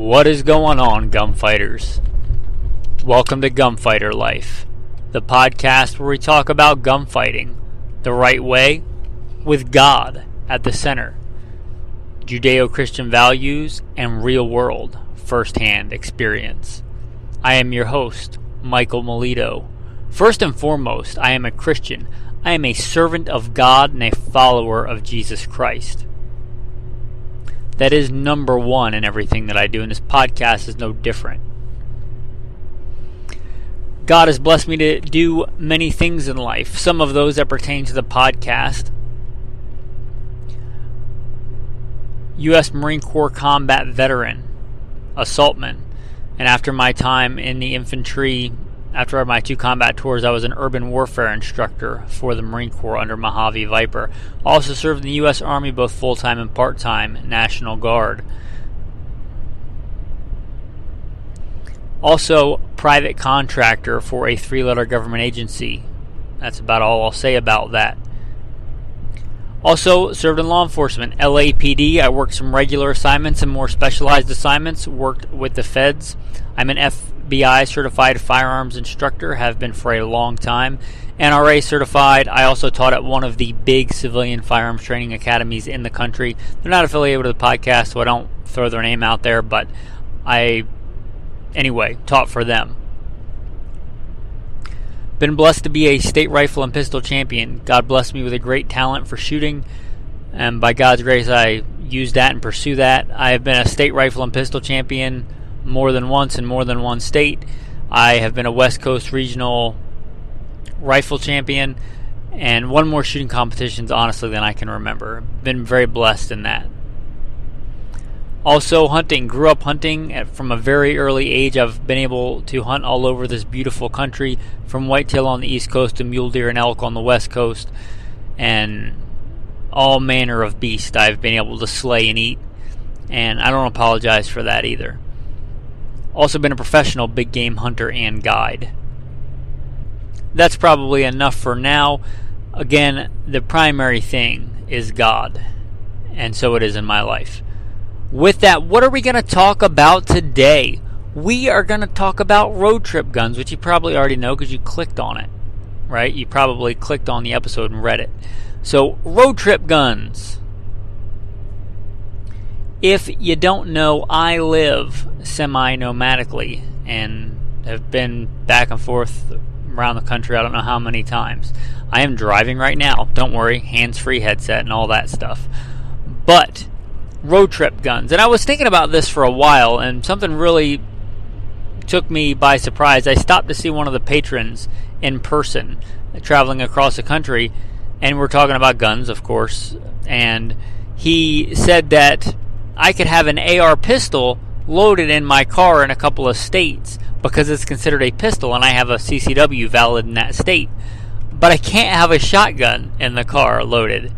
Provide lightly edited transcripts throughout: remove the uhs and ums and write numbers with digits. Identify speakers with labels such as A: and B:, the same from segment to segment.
A: What is going on, gunfighters? Welcome to Gunfighter Life, the podcast where we talk about gunfighting the right way, with God at the center, Judeo-Christian values, and real-world, first-hand experience. I am your host, Michael Melito. First and foremost, I am a Christian. I am a servant of God and a follower of Jesus Christ. That is number one in everything that I do, and this podcast is no different. God has blessed me to do many things in life, some of those that pertain to the podcast. U.S. Marine Corps combat veteran, assaultman, and after my time in the infantry, after my 2 combat tours, I was an urban warfare instructor for the Marine Corps under Mojave Viper. Also served in the U.S. Army, both full-time and part-time, National Guard. Also, private contractor for a 3-letter government agency. That's about all I'll say about that. Also, served in law enforcement, LAPD. I worked some regular assignments and more specialized assignments. Worked with the feds. I'm an FBI certified firearms instructor, have been for a long time. NRA certified. I also taught at one of the big civilian firearms training academies in the country. They're not affiliated with the podcast, so I don't throw their name out there, but I, anyway, taught for them. Been blessed to be a state rifle and pistol champion. God blessed me with a great talent for shooting, and by God's grace, I use that and pursue that. I have been a state rifle and pistol champion more than once in more than one state. I have been a West Coast regional rifle champion, and one more shooting competitions, honestly, than I can remember. Been very blessed in that. Also, hunting. Grew up hunting from a very early age. I've been able to hunt all over this beautiful country, from whitetail on the East Coast to mule deer and elk on the West Coast, and all manner of beasts I've been able to slay and eat, and I don't apologize for that either. Also been a professional big game hunter and guide. That's probably enough for now. Again, the primary thing is God, and so it is in my life. With that, what are we going to talk about today? We are going to talk about road trip guns, which you probably already know because you clicked on it, right? You probably clicked on the episode and read it. So, road trip guns. If you don't know, I live semi-nomadically and have been back and forth around the country I don't know how many times. I am driving right now. Don't worry, hands-free headset and all that stuff. But road trip guns. And I was thinking about this for a while, and something really took me by surprise. I stopped to see one of the patrons in person traveling across the country, and we're talking about guns, of course, and he said that I could have an AR pistol loaded in my car in a couple of states because it's considered a pistol and I have a CCW valid in that state. But I can't have a shotgun in the car loaded.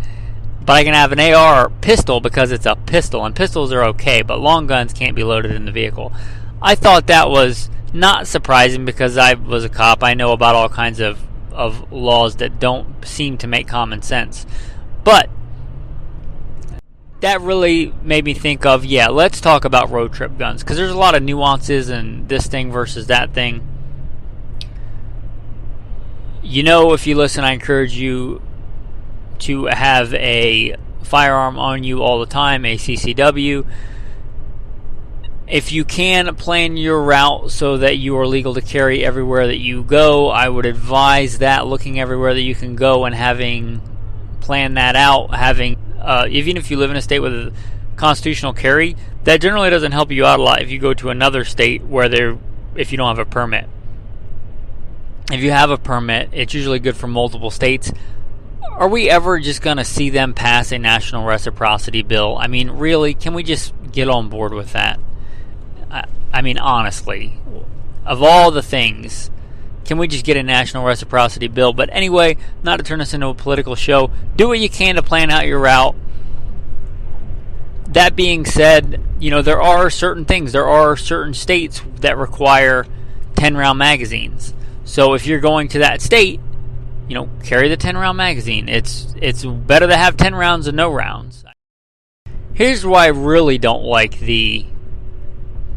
A: But I can have an AR pistol because it's a pistol, and pistols are okay, but long guns can't be loaded in the vehicle. I thought that was not surprising because I was a cop. I know about all kinds of laws that don't seem to make common sense. But that really made me think of, let's talk about road trip guns, because there's a lot of nuances in this thing versus that thing. You know, if you listen, I encourage you to have a firearm on you all the time, a CCW. If you can plan your route so that you are legal to carry everywhere that you go, I would advise that, looking everywhere that you can go and having planned that out, having even if you live in a state with a constitutional carry, that generally doesn't help you out a lot if you go to another state if you don't have a permit. If you have a permit, it's usually good for multiple states. Are we ever just going to see them pass a national reciprocity bill? I mean, really, can we just get on board with that? I mean, honestly, of all the things, can we just get a national reciprocity bill? But anyway, not to turn this into a political show, do what you can to plan out your route. That being said, there are certain things. There are certain states that require 10-round magazines. So if you're going to that state, carry the 10-round magazine. It's better to have 10 rounds than no rounds. Here's why I really don't like the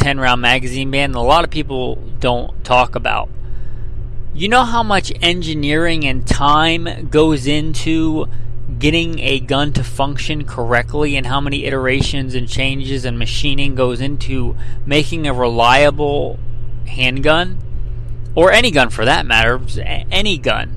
A: 10-round magazine ban that a lot of people don't talk about. You know how much engineering and time goes into getting a gun to function correctly, and how many iterations and changes and machining goes into making a reliable handgun, or any gun for that matter, any gun.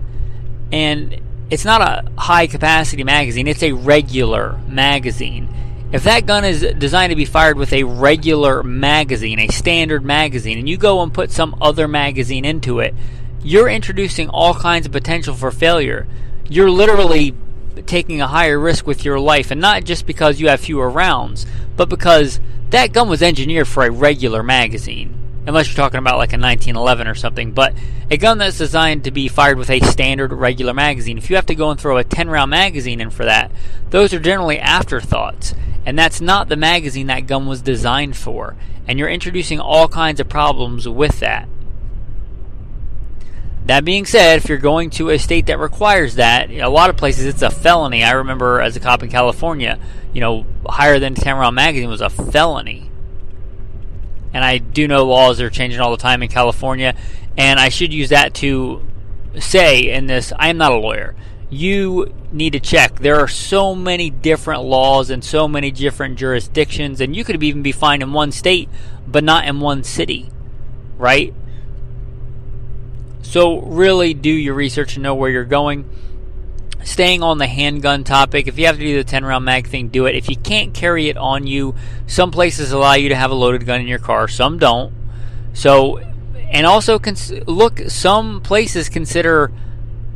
A: And it's not a high capacity magazine, it's a regular magazine. If that gun is designed to be fired with a regular magazine, a standard magazine, and you go and put some other magazine into it, you're introducing all kinds of potential for failure. You're literally taking a higher risk with your life, and not just because you have fewer rounds, but because that gun was engineered for a regular magazine. Unless you're talking about like a 1911 or something, but a gun that's designed to be fired with a standard regular magazine. If you have to go and throw a 10-round magazine in for that, those are generally afterthoughts, and that's not the magazine that gun was designed for, and you're introducing all kinds of problems with that. That being said, if you're going to a state that requires that, a lot of places it's a felony. I remember as a cop in California, higher than 10-round magazine was a felony. And I do know laws are changing all the time in California, and I should use that to say in this, I am not a lawyer. You need to check. There are so many different laws and so many different jurisdictions, and you could even be fined in one state, but not in one city, right? So really do your research and know where you're going. Staying on the handgun topic, if you have to do the 10-round mag thing, do it. If you can't carry it on you, some places allow you to have a loaded gun in your car, some don't. So, and also some places consider,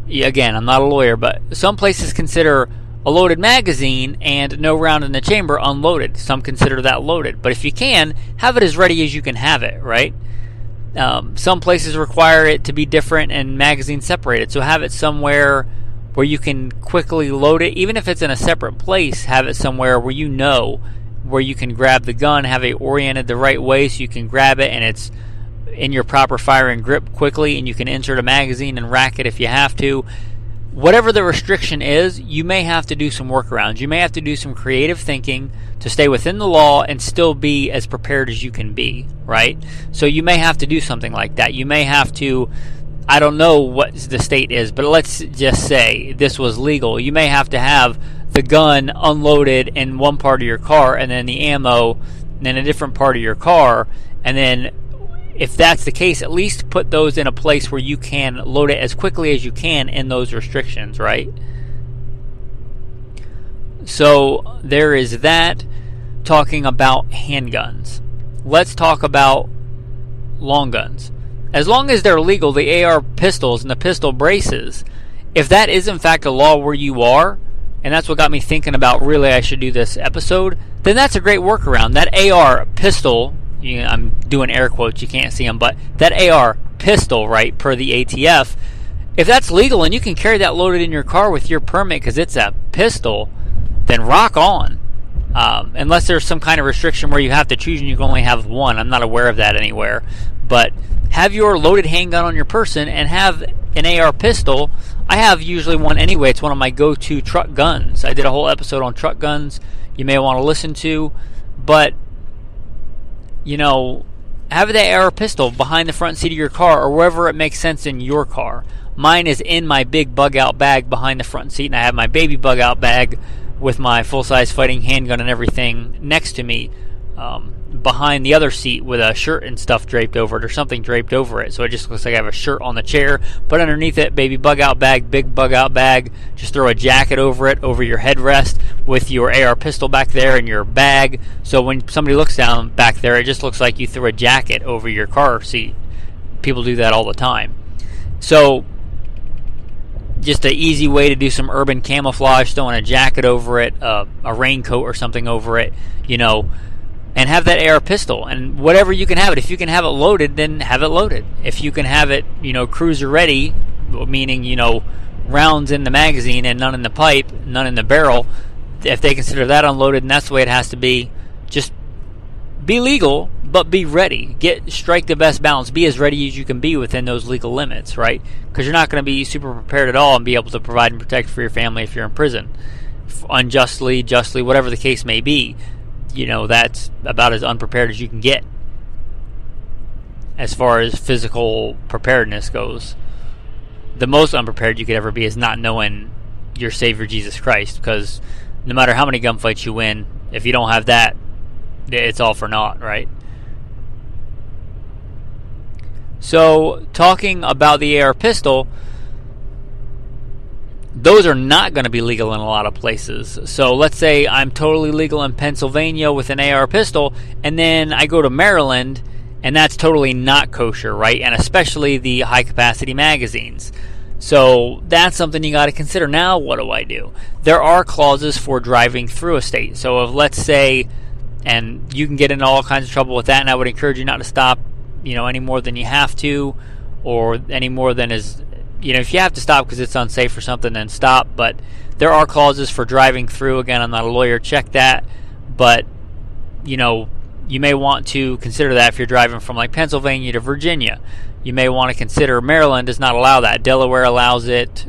A: again, I'm not a lawyer, but some places consider a loaded magazine and no round in the chamber unloaded. Some consider that loaded. But if you can, have it as ready as you can have it, right? Some places require it to be different and magazine separated, so have it somewhere where you can quickly load it. Even if it's in a separate place, have it somewhere where where you can grab the gun, have it oriented the right way so you can grab it and it's in your proper firing grip quickly, and you can insert a magazine and rack it if you have to. Whatever the restriction is, you may have to do some workarounds. You may have to do some creative thinking to stay within the law and still be as prepared as you can be, right? So you may have to do something like that. You may have to, I don't know what the state is, but let's just say this was legal. You may have to have the gun unloaded in one part of your car and then the ammo in a different part of your car. And then if that's the case, at least put those in a place where you can load it as quickly as you can in those restrictions, right? So there is that. Talking about handguns. Let's talk about long guns. As long as they're legal, the AR pistols and the pistol braces, if that is in fact a law where you are, and that's what got me thinking about really I should do this episode, then that's a great workaround. That AR pistol, I'm doing air quotes, you can't see them, but that AR pistol, right, per the ATF, if that's legal and you can carry that loaded in your car with your permit because it's a pistol, then rock on. Unless there's some kind of restriction where you have to choose and you can only have one. I'm not aware of that anywhere. But have your loaded handgun on your person and have an AR pistol. I have usually one anyway. It's one of my go-to truck guns. I did a whole episode on truck guns you may want to listen to. But, have that AR pistol behind the front seat of your car or wherever it makes sense in your car. Mine is in my big bug-out bag behind the front seat, and I have my baby bug-out bag with my full-size fighting handgun and everything next to me behind the other seat with a shirt and stuff draped over it or something draped over it. So it just looks like I have a shirt on the chair. But underneath it, baby bug-out bag, big bug-out bag. Just throw a jacket over it, over your headrest with your AR pistol back there in your bag. So when somebody looks down back there, it just looks like you threw a jacket over your car seat. People do that all the time. So just an easy way to do some urban camouflage, throwing a jacket over it, a raincoat or something over it, and have that AR pistol. And whatever you can have it. If you can have it loaded, then have it loaded. If you can have it, cruiser ready, meaning, rounds in the magazine and none in the pipe, none in the barrel, if they consider that unloaded and that's the way it has to be, just be legal, but be ready. Strike the best balance. Be as ready as you can be within those legal limits, right? Because you're not going to be super prepared at all and be able to provide and protect for your family if you're in prison. Unjustly, justly, whatever the case may be. That's about as unprepared as you can get. as far as physical preparedness goes. The most unprepared you could ever be is not knowing your Savior Jesus Christ, because no matter how many gunfights you win, if you don't have that, it's all for naught, right? So, talking about the AR pistol, those are not going to be legal in a lot of places. So let's say I'm totally legal in Pennsylvania with an AR pistol, and then I go to Maryland, and that's totally not kosher, right? And especially the high-capacity magazines. So that's something you got to consider. Now, what do? There are clauses for driving through a state. So if, let's say, and you can get into all kinds of trouble with that, and I would encourage you not to stop, any more than you have to, or any more than is... if you have to stop because it's unsafe or something, then stop. But there are clauses for driving through. Again, I'm not a lawyer. Check that. But, you may want to consider that if you're driving from like Pennsylvania to Virginia. You may want to consider Maryland does not allow that. Delaware allows it.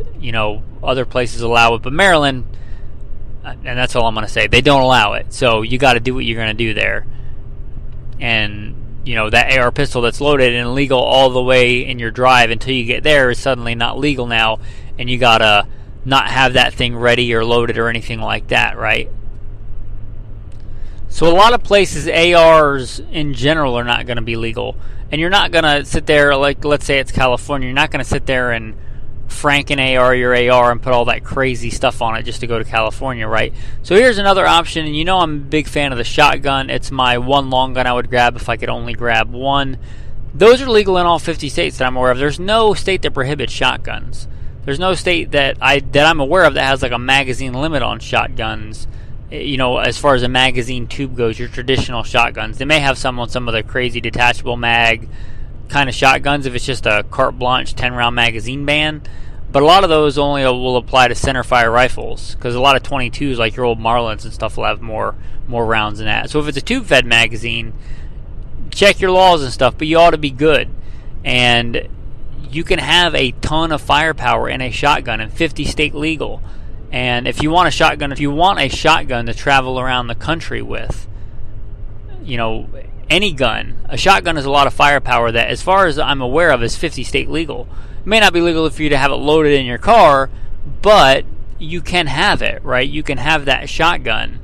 A: Other places allow it. But Maryland, and that's all I'm going to say, they don't allow it. So you got to do what you're going to do there. And that AR pistol that's loaded and legal all the way in your drive until you get there is suddenly not legal now, and you gotta not have that thing ready or loaded or anything like that, right? So a lot of places, ARs in general are not going to be legal, and you're not going to sit there, like let's say it's California, you're not going to sit there and Franken AR your AR and put all that crazy stuff on it just to go to California, right? So here's another option, and I'm a big fan of the shotgun. It's my one long gun I would grab if I could only grab one. Those are legal in all 50 states that I'm aware of. There's no state that prohibits shotguns. There's no state that I'm aware of that has like a magazine limit on shotguns. As far as a magazine tube goes, your traditional shotguns. They may have some on some of the crazy detachable mag kind of shotguns if it's just a carte blanche 10-round magazine ban, but a lot of those only will apply to centerfire rifles, because a lot of 22s like your old Marlins and stuff will have more rounds than that. So if it's a tube-fed magazine, check your laws and stuff, but you ought to be good. And you can have a ton of firepower in a shotgun and 50 state legal. And if you want a shotgun to travel around the country with, any gun, a shotgun is a lot of firepower that, as far as I'm aware of, is 50 state legal. It may not be legal for you to have it loaded in your car, but you can have it, right? You can have that shotgun,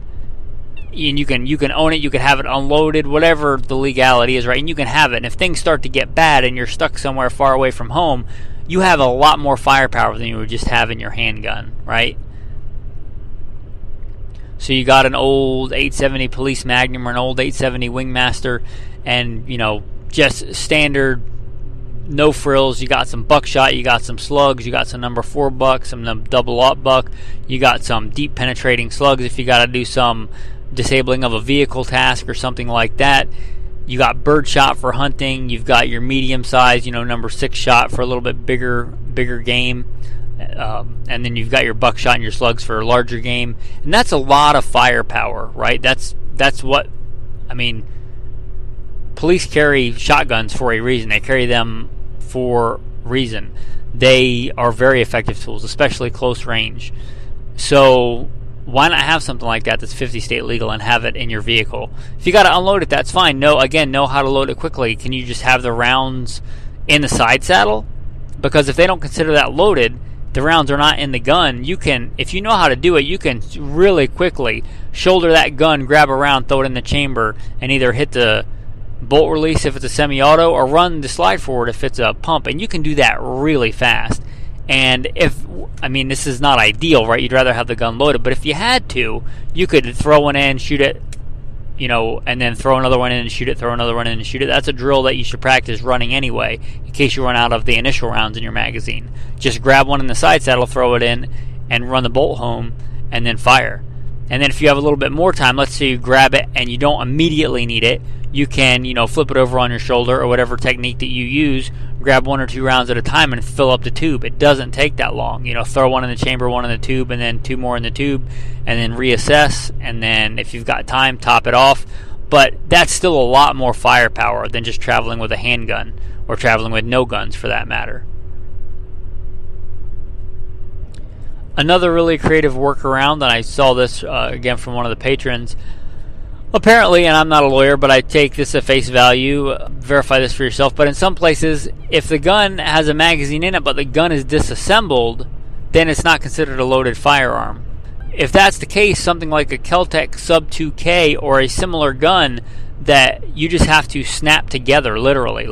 A: and you can own it. You can have it unloaded, whatever the legality is, right? And you can have it. And if things start to get bad and you're stuck somewhere far away from home, you have a lot more firepower than you would just have in your handgun, right? So you got an old 870 Police Magnum or an old 870 Wingmaster, and just standard, no frills. You got some buckshot, you got some slugs, you got some number 4 buck, some double up buck, you got some deep penetrating slugs if you got to do some disabling of a vehicle task or something like that. You got birdshot for hunting. You've got your medium size, number 6 shot for a little bit bigger game. And then you've got your buckshot and your slugs for larger game, and that's a lot of firepower, right? That's what police carry shotguns for a reason. They carry them for a reason. They are very effective tools, especially close range. So why not have something like that that's 50 state legal and have it in your vehicle? If you got to unload it, that's fine. Know how to load it quickly. Can you just have the rounds in the side saddle? Because if they don't consider that loaded, the rounds are not in the gun. You can, if you know how to do it, you can really quickly shoulder that gun, grab a round, throw it in the chamber, and either hit the bolt release if it's a semi-auto, or run the slide forward if it's a pump. And you can do that really fast. And this is not ideal, right? You'd rather have the gun loaded, but if you had to, you could throw one in, shoot it, and then throw another one in and shoot it, throw another one in and shoot it. That's a drill that you should practice running anyway, in case you run out of the initial rounds in your magazine. Just grab one in the side saddle, throw it in, and run the bolt home, and then fire. And then if you have a little bit more time, let's say you grab it and you don't immediately need it, you can, flip it over on your shoulder or whatever technique that you use, grab 1 or 2 rounds at a time and fill up the tube. It doesn't take that long. Throw one in the chamber, 1 in the tube, and then 2 more in the tube, and then reassess, and then if you've got time, top it off. But that's still a lot more firepower than just traveling with a handgun, or traveling with no guns for that matter. Another really creative workaround, and I saw this again from one of the patrons, Apparently, and I'm not a lawyer, but I take this at face value, verify this for yourself, but in some places, if the gun has a magazine in it, but the gun is disassembled, then it's not considered a loaded firearm. If that's the case, something like a Kel-Tec Sub 2K or a similar gun that you just have to snap together, literally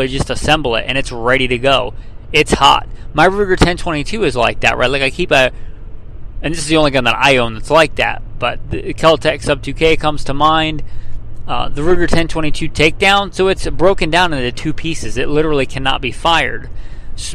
A: just assemble it, and it's ready to go. It's hot. My Ruger 1022 is like that, right? Like I keep and this is the only gun that I own that's like that, but the Kel-Tec Sub 2K comes to mind. The Ruger 1022 Takedown, so it's broken down into two pieces. It literally cannot be fired.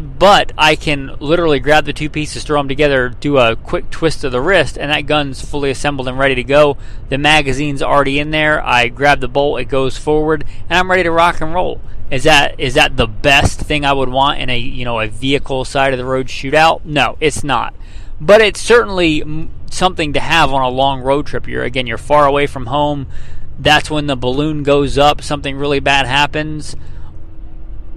A: But I can literally grab the two pieces, throw them together, do a quick twist of the wrist, and that gun's fully assembled and ready to go. The magazine's already in there. I grab the bolt, it goes forward, and I'm ready to rock and roll. Is that the best thing I would want in a vehicle side of the road shootout? No, it's not. But it's certainly something to have on a long road trip. You're far away from home. That's when the balloon goes up. Something really bad happens.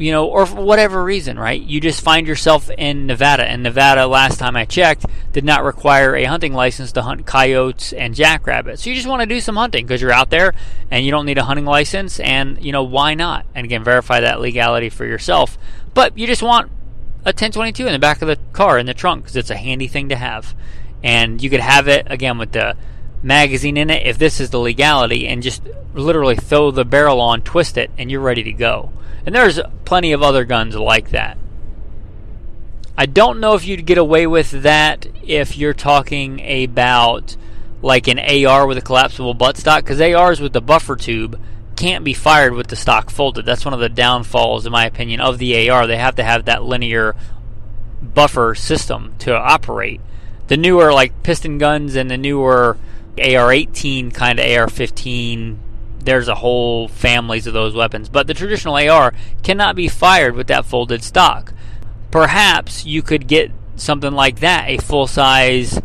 A: Or for whatever reason, right? You just find yourself in Nevada. And Nevada, last time I checked, did not require a hunting license to hunt coyotes and jackrabbits. So you just want to do some hunting because you're out there and you don't need a hunting license. And, why not? And again, verify that legality for yourself. But you just want a 1022 in the back of the car, in the trunk, because it's a handy thing to have. And you could have it, again, with the magazine in it, if this is the legality, and just literally throw the barrel on, twist it, and you're ready to go. And there's plenty of other guns like that. I don't know if you'd get away with that if you're talking about like an AR with a collapsible buttstock, because ARs with the buffer tube can't be fired with the stock folded. That's one of the downfalls, in my opinion, of the AR. They have to have that linear buffer system to operate. The newer like piston guns and the newer AR-18 kind of AR-15, there's a whole families of those weapons. But the traditional AR cannot be fired with that folded stock. Perhaps you could get something like that, a full-size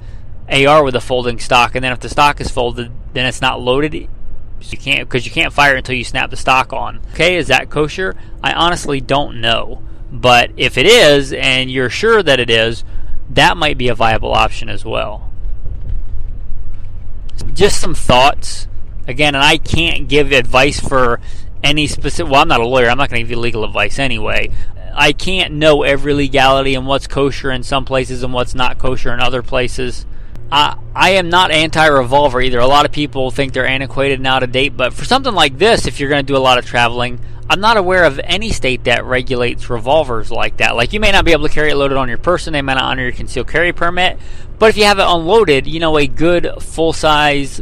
A: AR with a folding stock, and then if the stock is folded, then it's not loaded. You can't fire it until you snap the stock on. Okay, is that kosher? I honestly don't know. But if it is, and you're sure that it is, that might be a viable option as well. Just some thoughts. Again, and I can't give advice for any specific... Well, I'm not a lawyer. I'm not going to give you legal advice anyway. I can't know every legality and what's kosher in some places and what's not kosher in other places. I am not anti-revolver either. A lot of people think they're antiquated and out of date, but for something like this, if you're going to do a lot of traveling, I'm not aware of any state that regulates revolvers like that. Like, you may not be able to carry it loaded on your person, they may not honor your concealed carry permit, but if you have it unloaded, a good full-size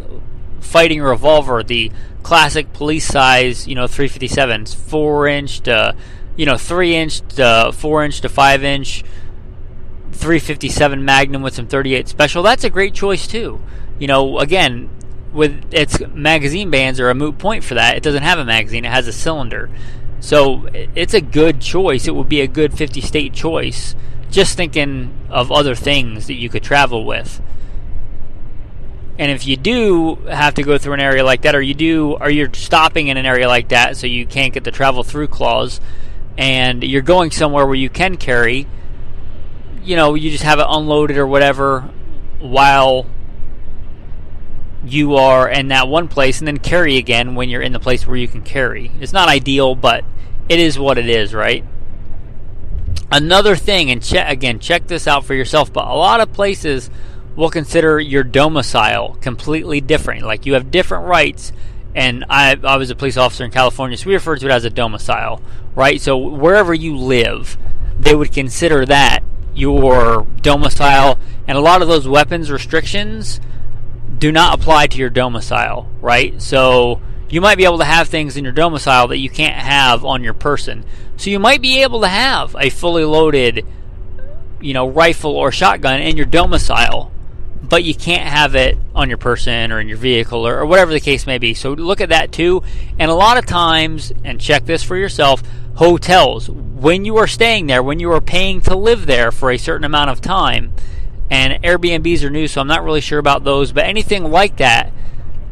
A: fighting revolver, the classic police size, 357s, 4-inch to, 3-inch to 4-inch to 5-inch, 357 Magnum with some 38 Special, that's a great choice too. Again, with its magazine bans are a moot point for that. It doesn't have a magazine, it has a cylinder. So it's a good choice. It would be a good 50-state choice. Just thinking of other things that you could travel with. And if you do have to go through an area like that, or you're stopping in an area like that so you can't get the travel through clause, and you're going somewhere where you can carry, you just have it unloaded or whatever while you are in that one place, and then carry again when you're in the place where you can carry. It's not ideal, but it is what it is, right? Another thing, and check this out for yourself, but a lot of places will consider your domicile completely different. Like, you have different rights, and I was a police officer in California, so we refer to it as a domicile, right? So wherever you live, they would consider that your domicile, and a lot of those weapons restrictions do not apply to your domicile, right? So you might be able to have things in your domicile that you can't have on your person. So you might be able to have a fully loaded, rifle or shotgun in your domicile, but you can't have it on your person or in your vehicle or whatever the case may be. So look at that too. And a lot of times, and check this for yourself, hotels, when you are staying there, when you are paying to live there for a certain amount of time, and Airbnbs are new, so I'm not really sure about those, but anything like that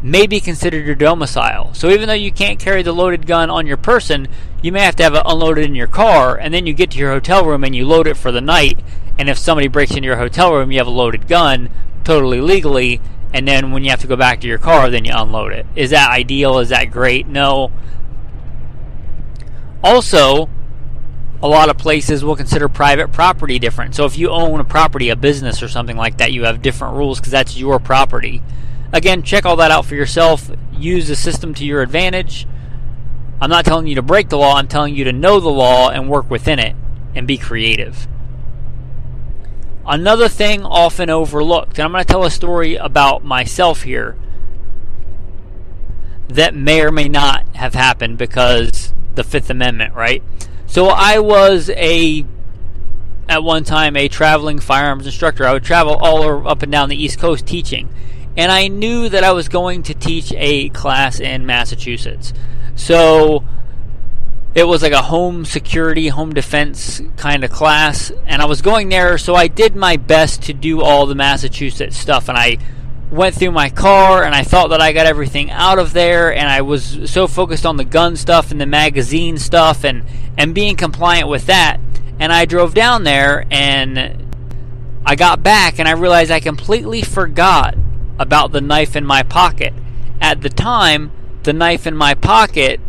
A: may be considered your domicile. So even though you can't carry the loaded gun on your person, you may have to have it unloaded in your car, and then you get to your hotel room and you load it for the night, and if somebody breaks into your hotel room, you have a loaded gun, totally legally, and then when you have to go back to your car, then you unload it. Is that ideal? Is that great? No. Also, a lot of places will consider private property different. So if you own a property, a business or something like that, you have different rules because that's your property. Again, check all that out for yourself. Use the system to your advantage. I'm not telling you to break the law. I'm telling you to know the law and work within it and be creative. Another thing often overlooked, and I'm going to tell a story about myself here that may or may not have happened because the Fifth Amendment, right? So I was at one time a traveling firearms instructor. I would travel all up and down the East Coast teaching. And I knew that I was going to teach a class in Massachusetts. So it was like a home security, home defense kind of class. And I was going there, so I did my best to do all the Massachusetts stuff. And I went through my car, and I thought that I got everything out of there. And I was so focused on the gun stuff and the magazine stuff and being compliant with that. And I drove down there, and I got back, and I realized I completely forgot about the knife in my pocket. At the time, the knife in my pocket,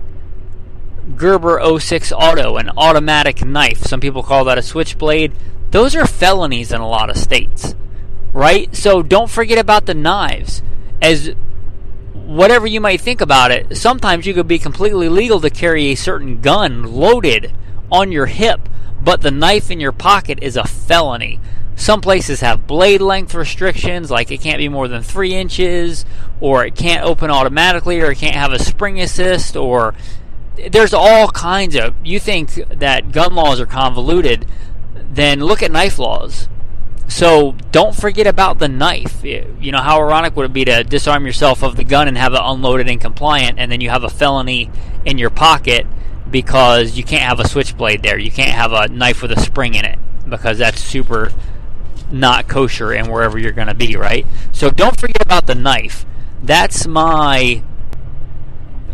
A: Gerber 06 Auto, an automatic knife. Some people call that a switchblade. Those are felonies in a lot of states, right? So don't forget about the knives. As whatever you might think about it, sometimes you could be completely legal to carry a certain gun loaded on your hip, but the knife in your pocket is a felony. Some places have blade length restrictions, like it can't be more than 3 inches, or it can't open automatically, or it can't have a spring assist, or there's all kinds of... You think that gun laws are convoluted, then look at knife laws. So don't forget about the knife. You know, how ironic would it be to disarm yourself of the gun and have it unloaded and compliant, and then you have a felony in your pocket because you can't have a switchblade there. You can't have a knife with a spring in it because that's super not kosher and wherever you're going to be, right? So don't forget about the knife. That's my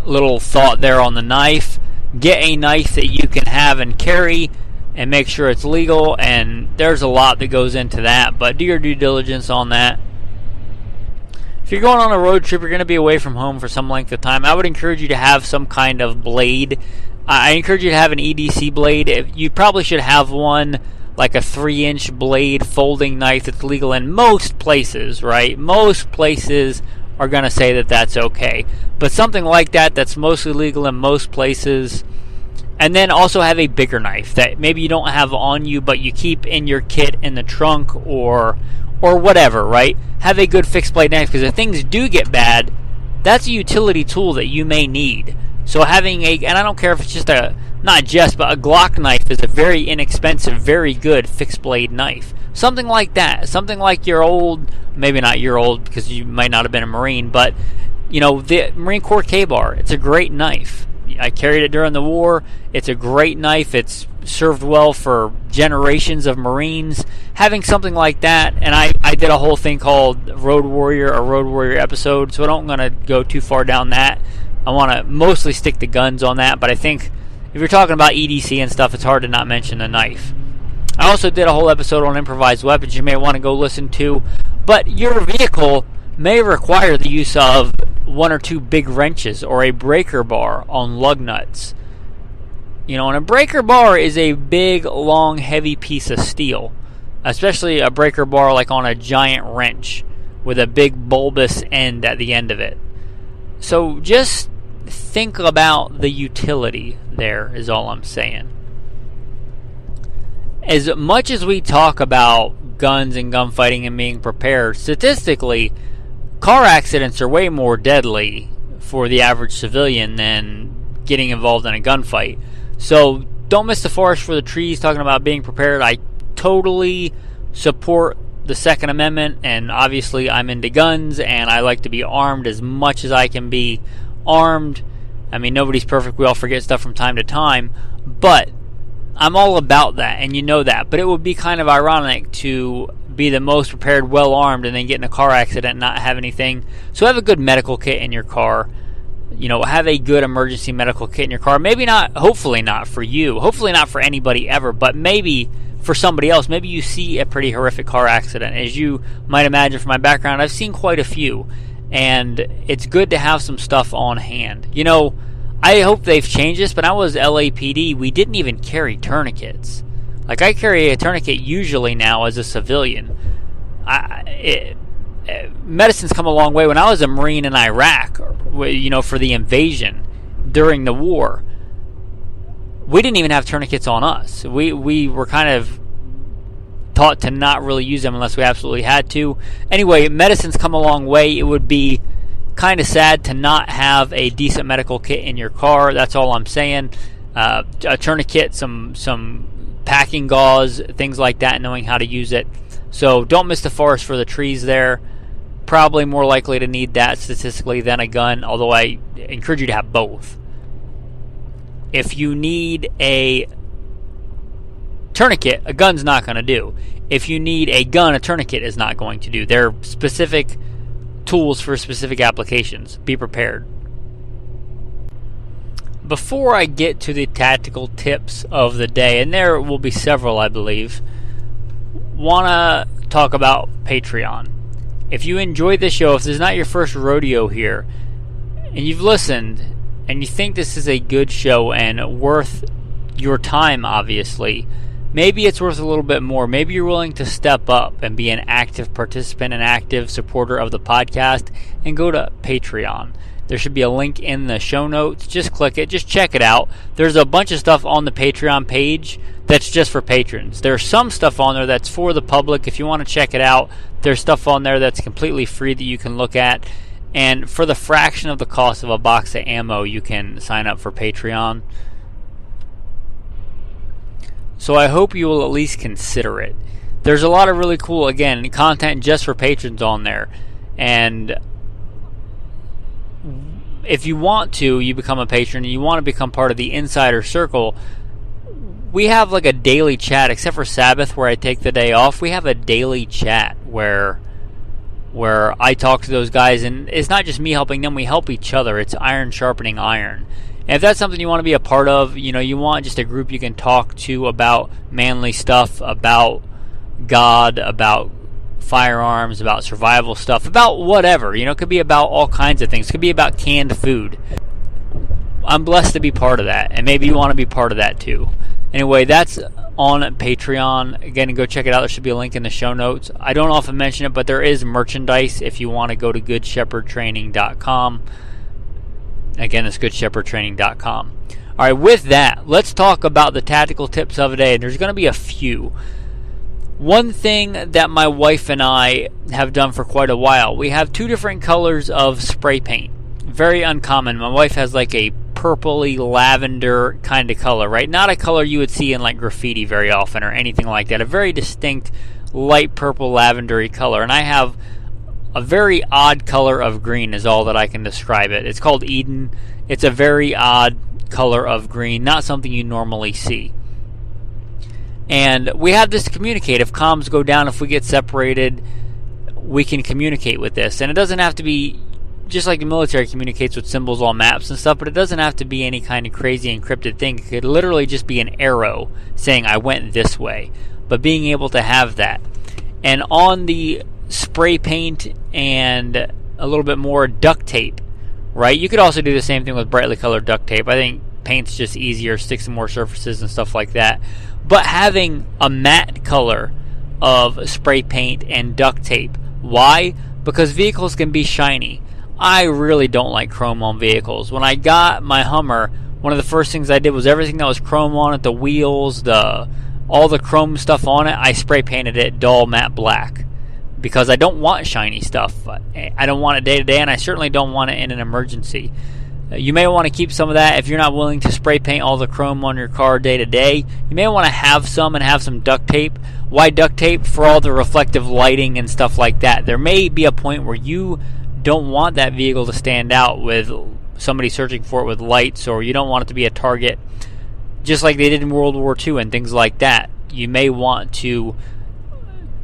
A: little thought there on the knife. Get a knife that you can have and carry and make sure it's legal, and there's a lot that goes into that, but do your due diligence on that. If you're going on a road trip, you're going to be away from home for some length of time, I would encourage you to have some kind of blade. I encourage you to have an EDC blade. You probably should have one like a 3-inch blade folding knife that's legal in most places, right? Most places are going to say that that's okay. But something like that that's mostly legal in most places. And then also have a bigger knife that maybe you don't have on you, but you keep in your kit in the trunk or whatever, right? Have a good fixed blade knife, because if things do get bad, that's a utility tool that you may need. So having and I don't care if it's just but a Glock knife is a very inexpensive, very good fixed blade knife. Something like that. Something like your old, maybe not your old because you might not have been a Marine, but you know, the Marine Corps K-Bar. It's a great knife. I carried it during the war. It's a great knife. It's served well for generations of Marines. Having something like that, and I did a whole thing called Road Warrior, a Road Warrior episode, so I don't want to go too far down that. I want to mostly stick to guns on that, but I think if you're talking about EDC and stuff, it's hard to not mention the knife. I also did a whole episode on improvised weapons you may want to go listen to, but your vehicle may require the use of 1 or 2 big wrenches or a breaker bar on lug nuts. You know, and a breaker bar is a big, long, heavy piece of steel, especially a breaker bar like on a giant wrench with a big bulbous end at the end of it. So just think about the utility there is all I'm saying. As much as we talk about guns and gunfighting and being prepared, statistically, car accidents are way more deadly for the average civilian than getting involved in a gunfight. So don't miss the forest for the trees talking about being prepared. I totally support the Second Amendment, and obviously I'm into guns, and I like to be armed as much as I can be armed. I mean, nobody's perfect. We all forget stuff from time to time, but I'm all about that, and you know that. But it would be kind of ironic to be the most prepared, well-armed, and then get in a car accident and not have anything. So have a good medical kit in your car. You know, have a good emergency medical kit in your car. Maybe not, hopefully not for you. Hopefully not for anybody ever, but maybe for somebody else. Maybe you see a pretty horrific car accident. As you might imagine from my background, I've seen quite a few, and it's good to have some stuff on hand. You know, I hope they've changed this, but when I was LAPD, we didn't even carry tourniquets. Like, I carry a tourniquet usually now as a civilian. Medicine's come a long way. When I was a Marine in Iraq, you know, for the invasion during the war, we didn't even have tourniquets on us. We were kind of taught to not really use them unless we absolutely had to. Anyway, medicine's come a long way. It would be kind of sad to not have a decent medical kit in your car. That's all I'm saying. A tourniquet, some packing gauze, things like that, knowing how to use it. So don't miss the forest for the trees there. Probably more likely to need that statistically than a gun, although I encourage you to have both. If you need a tourniquet, a gun's not going to do. If you need a gun, a tourniquet is not going to do. They're specific tools for specific applications. Be prepared. Before I get to the tactical tips of the day, and there will be several, I believe, want to talk about Patreon. If you enjoyed this show, if this is not your first rodeo here, and you've listened, and you think this is a good show and worth your time, obviously, maybe it's worth a little bit more. Maybe you're willing to step up and be an active participant, an active supporter of the podcast, and go to Patreon. There should be a link in the show notes. Just click it. Just check it out. There's a bunch of stuff on the Patreon page that's just for patrons. There's some stuff on there that's for the public. If you want to check it out, there's stuff on there that's completely free that you can look at. And for the fraction of the cost of a box of ammo, you can sign up for Patreon. So I hope you will at least consider it. There's a lot of really cool, again, content just for patrons on there. And if you want to, you become a patron and you want to become part of the insider circle, we have like a daily chat, except for Sabbath where I take the day off. We have a daily chat where I talk to those guys, and it's not just me helping them, we help each other. It's iron sharpening iron. And if that's something you want to be a part of, you know, you want just a group you can talk to about manly stuff, about God, about firearms, about survival stuff, about whatever. You know, it could be about all kinds of things. It could be about canned food. I'm blessed to be part of that, and maybe you want to be part of that too. Anyway, that's on Patreon. Again, go check it out. There should be a link in the show notes. I don't often mention it, but there is merchandise if you want to go to goodshepherdtraining.com. Again, it's goodshepherdtraining.com. All right, with that, let's talk about the tactical tips of the day. And there's going to be a few. One thing that my wife and I have done for quite a while, we have two different colors of spray paint. Very uncommon. My wife has like a purpley lavender kind of color, right? Not a color you would see in like graffiti very often or anything like that. A very distinct light purple lavendery color. And I have a very odd color of green is all that I can describe it. It's called Eden. It's a very odd color of green, not something you normally see. And we have this to communicate. If comms go down, if we get separated, we can communicate with this. And it doesn't have to be just like the military communicates with symbols on maps and stuff, but it doesn't have to be any kind of crazy encrypted thing. It could literally just be an arrow saying, I went this way. But being able to have that. And on the spray paint and a little bit more duct tape, right? You could also do the same thing with brightly colored duct tape. I think paint's just easier, sticks to more surfaces and stuff like that. But having a matte color of spray paint and duct tape. Why? Because vehicles can be shiny. I really don't like chrome on vehicles. When I got my Hummer, one of the first things I did was everything that was chrome on it, the wheels, all the chrome stuff on it, I spray painted it dull matte black. Because I don't want shiny stuff. I don't want it day to day, and I certainly don't want it in an emergency. You may want to keep some of that if you're not willing to spray paint all the chrome on your car day to day. You may want to have some and have some duct tape. Why duct tape? For all the reflective lighting and stuff like that. There may be a point where you don't want that vehicle to stand out with somebody searching for it with lights, or you don't want it to be a target just like they did in World War II and things like that. You may want to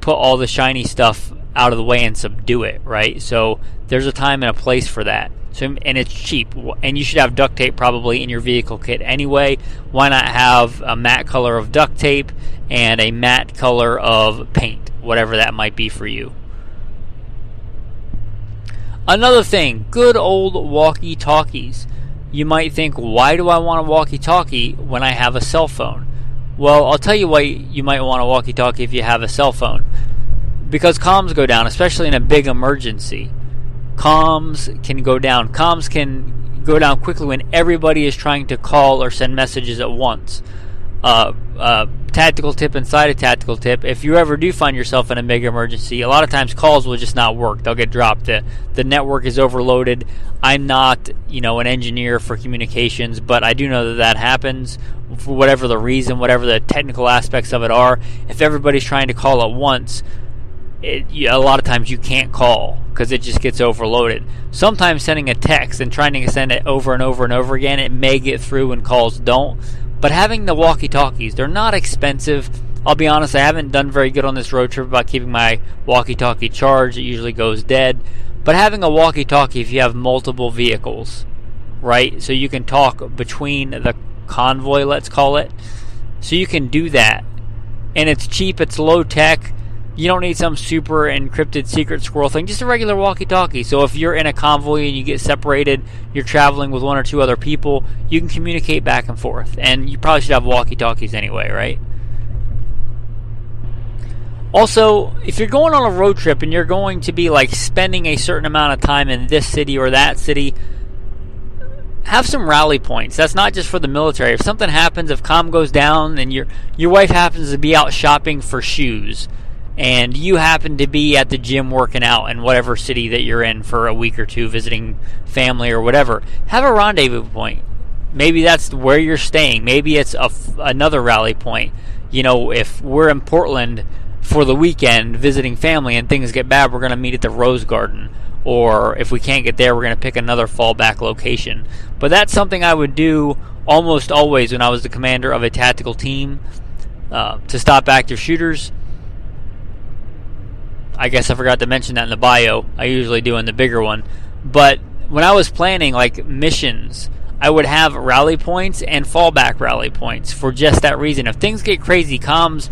A: put all the shiny stuff out of the way and subdue it, right? So there's a time and a place for that. So, and it's cheap, and you should have duct tape probably in your vehicle kit anyway. Why not have a matte color of duct tape and a matte color of paint, whatever that might be for you. Another thing, good old walkie-talkies. You might think, why do I want a walkie-talkie when I have a cell phone? Well, I'll tell you why you might want a walkie-talkie if you have a cell phone. Because comms go down, especially in a big emergency. Comms can go down. Comms can go down quickly when everybody is trying to call or send messages at once. Tactical tip inside a tactical tip. If you ever do find yourself in a big emergency, a lot of times calls will just not work. They'll get dropped. The network is overloaded. I'm not, an engineer for communications, but I do know that happens for whatever the reason, whatever the technical aspects of it are. If everybody's trying to call at once, a lot of times you can't call because it just gets overloaded. Sometimes sending a text and trying to send it over and over and over again, it may get through when calls don't. But having the walkie-talkies, they're not expensive. I'll be honest, I haven't done very good on this road trip about keeping my walkie-talkie charged. It usually goes dead. But having a walkie-talkie if you have multiple vehicles, right? So you can talk between the convoy, let's call it. So you can do that. And it's cheap, it's low tech. You don't need some super encrypted secret squirrel thing, just a regular walkie-talkie. So if you're in a convoy and you get separated, you're traveling with one or two other people, you can communicate back and forth. And you probably should have walkie-talkies anyway, right? Also, if you're going on a road trip and you're going to be spending a certain amount of time in this city or that city, have some rally points. That's not just for the military. If something happens, if comm goes down and your wife happens to be out shopping for shoes, and you happen to be at the gym working out in whatever city that you're in for a week or two visiting family or whatever, have a rendezvous point. Maybe that's where you're staying. Maybe it's another rally point. If we're in Portland for the weekend visiting family and things get bad, we're going to meet at the Rose Garden. Or if we can't get there, we're going to pick another fallback location. But that's something I would do almost always when I was the commander of a tactical team to stop active shooters. I guess I forgot to mention that in the bio. I usually do in the bigger one. But when I was planning missions, I would have rally points and fallback rally points for just that reason. If things get crazy, comms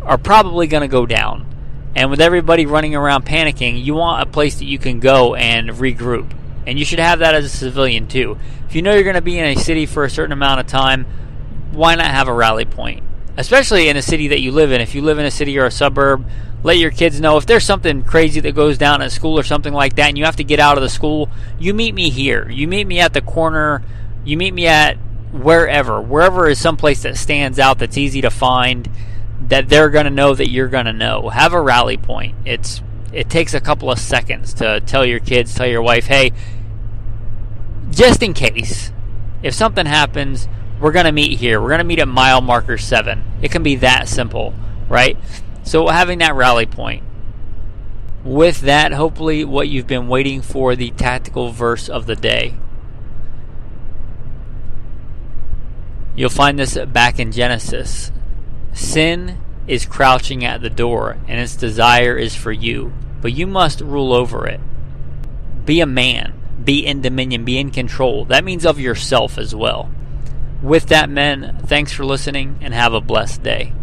A: are probably going to go down. And with everybody running around panicking, you want a place that you can go and regroup. And you should have that as a civilian too. If you know you're going to be in a city for a certain amount of time, why not have a rally point? Especially in a city that you live in. If you live in a city or a suburb, let your kids know if there's something crazy that goes down at school or something like that and you have to get out of the school, you meet me here. You meet me at the corner. You meet me at wherever is someplace that stands out that's easy to find, that they're going to know that you're going to know. Have a rally point. It takes a couple of seconds to tell your kids, tell your wife, hey, just in case, if something happens, we're going to meet here. We're going to meet at mile marker 7. It can be that simple, right? So having that rally point. With that, hopefully what you've been waiting for, the tactical verse of the day. You'll find this back in Genesis. Sin is crouching at the door, and its desire is for you, but you must rule over it. Be a man. Be in dominion. Be in control. That means of yourself as well. With that, men, thanks for listening, and have a blessed day.